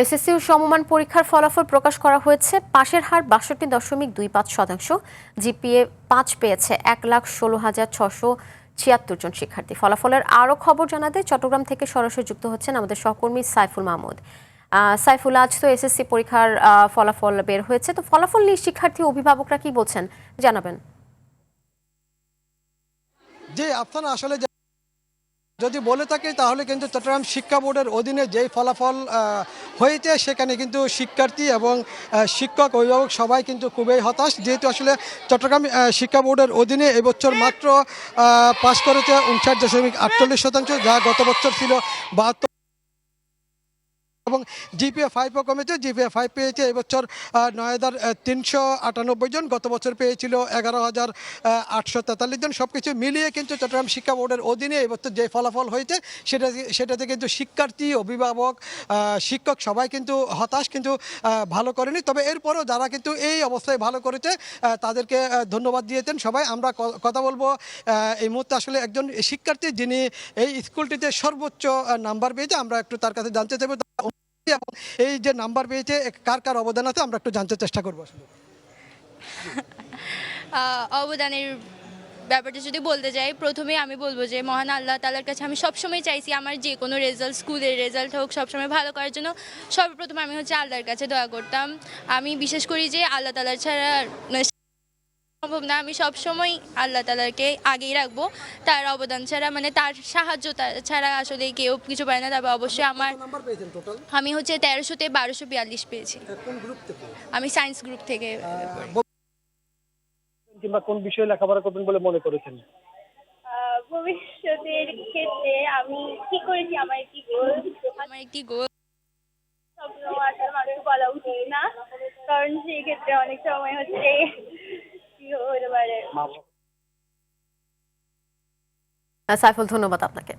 SSC ও সমমান পরীক্ষার ফলাফল প্রকাশ করা হয়েছে। পাশের হার ৬২.২৫%। জিপিএ ৫ পেয়েছে ১,১৬,৬৭৬ জন শিক্ষার্থী। ফলাফলের আরও খবর জানাতে চট্টগ্রাম থেকে সরাসরি যুক্ত হচ্ছেন আমাদের সহকর্মী সাইফুল মাহমুদ। সাইফুল, আজ তো এসএসসি পরীক্ষার ফলাফল বের হয়েছে, তো ফলাফল নিয়ে শিক্ষার্থী অভিভাবকরা কি বলছেন জানাবেন। জি আফসানা, আসলে যদি বলে থাকি তাহলে কিন্তু চট্টগ্রাম শিক্ষা বোর্ডের অধীনে যেই ফলাফল হয়েছে সেখানে কিন্তু শিক্ষার্থী এবং শিক্ষক অভিভাবক সবাই কিন্তু খুবই হতাশ, যেহেতু আসলে চট্টগ্রাম শিক্ষা বোর্ডের অধীনে এবছর মাত্র পাস করেছে ৫৯.৪৮%, যা গত বছর ছিল ৭২, এবং জিপিএ 5ও কমেছে। জিপিএ 5 পেয়েছে এবছর ৯,৩৯৮ জন, গত বছর পেয়েছিল ১১,৮৪৩ জন। সব কিছু মিলিয়ে কিন্তু চট্টগ্রাম শিক্ষা বোর্ডের অধীনে এবছর যে ফলাফল হয়েছে সেটাতে কিন্তু শিক্ষার্থী, অভিভাবক, শিক্ষক সবাই কিন্তু হতাশ, কিন্তু ভালো করেনি। তবে এরপরও যারা কিন্তু এই অবস্থায় ভালো করেছে তাদেরকে ধন্যবাদ দিয়েছেন সবাই। আমরা কথা বলবো এই মুহূর্তে আসলে একজন শিক্ষার্থী যিনি এই স্কুলটিতে সর্বোচ্চ নাম্বার পেয়েছে। আমরা একটু তার কাছে জানতে চাইবো এবং এই যে নাম্বার পেয়েছে কার কার অবদান আছে আমরা একটু জানতে চেষ্টা করবো। আসলে অবদানের ব্যাপারটা যদি বলতে যাই, প্রথমে আমি বলবো যে মহান আল্লাহ তাআলার কাছে আমি সবসময় চাইছি আমার যে কোনো রেজাল্ট, স্কুলের রেজাল্ট হোক, সবসময় ভালো করার জন্য সর্বপ্রথম আমি আল্লাহর কাছে দোয়া করতাম। আমি বিশ্বাস করি যে আল্লাহ তাআলা ছাড়া সম্ভব না। আমি সবসময় আল্লাহ তাআলাকে আগেই রাখবো। তার অবদান ছাড়া, মানে তার সাহায্য ছাড়া আসলে কেউ কিছু পারে না। তবে অবশ্যই আমি ১৩০০-তে ১২৪২ পেয়েছি। আমি সায়েন্স গ্রুপ থেকে পড়ি। কিংবা কোন বিষয়ে লেখাপড়া করবেন বলে মনে করেছেন? ভবিষ্যতের ক্ষেত্রে আমি ঠিক করেছি আমার একটি গোল স্বপ্ন আসলে মানুষ বলা উচিত না, কারণ সেই ক্ষেত্রে অনেক সময় কি হতে পারে। সাইফুল, ধন্যবাদ আপনাকে।